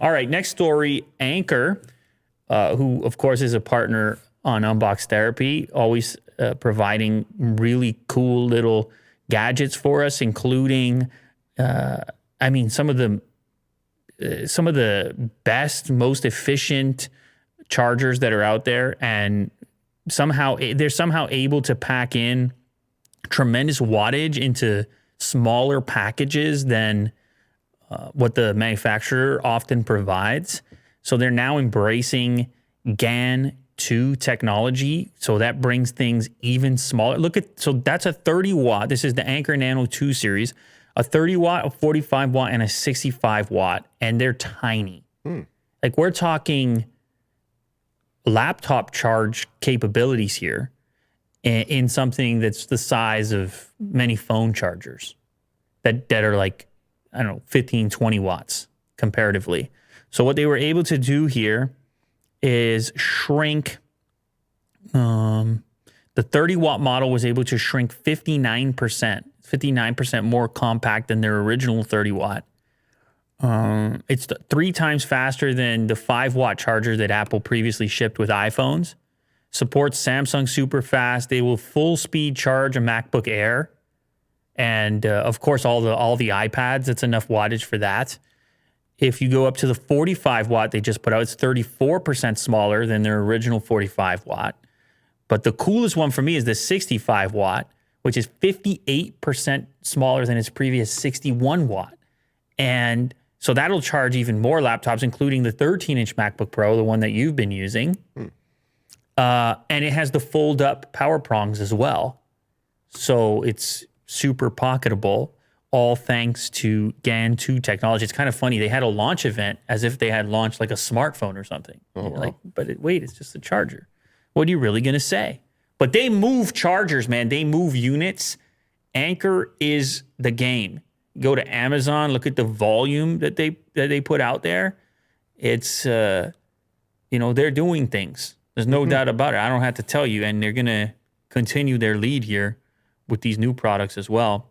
All right, next story, Anker, who, of course, is a partner on Unbox Therapy, always providing really cool little gadgets for us, including, some of the best, most efficient chargers that are out there, and they're somehow able to pack in tremendous wattage into smaller packages than what the manufacturer often provides. So they're now embracing GaN 2 technology. So that brings things even smaller. So that's a 30 watt. This is the Anker Nano 2 series, a 30 watt, a 45 watt, and a 65 watt. And they're tiny. Like we're talking laptop charge capabilities here in something that's the size of many phone chargers that are like, 15, 20 watts comparatively. So what they were able to do here is shrink, the 30 watt model was able to shrink 59% more compact than their original 30 watt. It's 3 times faster than the 5 watt charger that Apple previously shipped with iPhones. Supports Samsung super fast. They will full speed charge a MacBook Air. And of course, all the iPads, it's enough wattage for that. If you go up to the 45 watt they just put out, it's 34% smaller than their original 45 watt. But the coolest one for me is the 65 watt, which is 58% smaller than its previous 61 watt. And so that'll charge even more laptops, including the 13-inch MacBook Pro, the one that you've been using. And it has the fold-up power prongs as well. So it's super pocketable, all thanks to GaN 2 technology. It's kind of funny. They had a launch event as if they had launched like a smartphone or something. Wow. Wait, it's just a charger. What are you really going to say? But they move chargers, man. They move units. Anker is the game. Go to Amazon, look at the volume that they put out there. It's, they're doing things. There's no doubt about it. I don't have to tell you. And they're going to continue their lead here with these new products as well.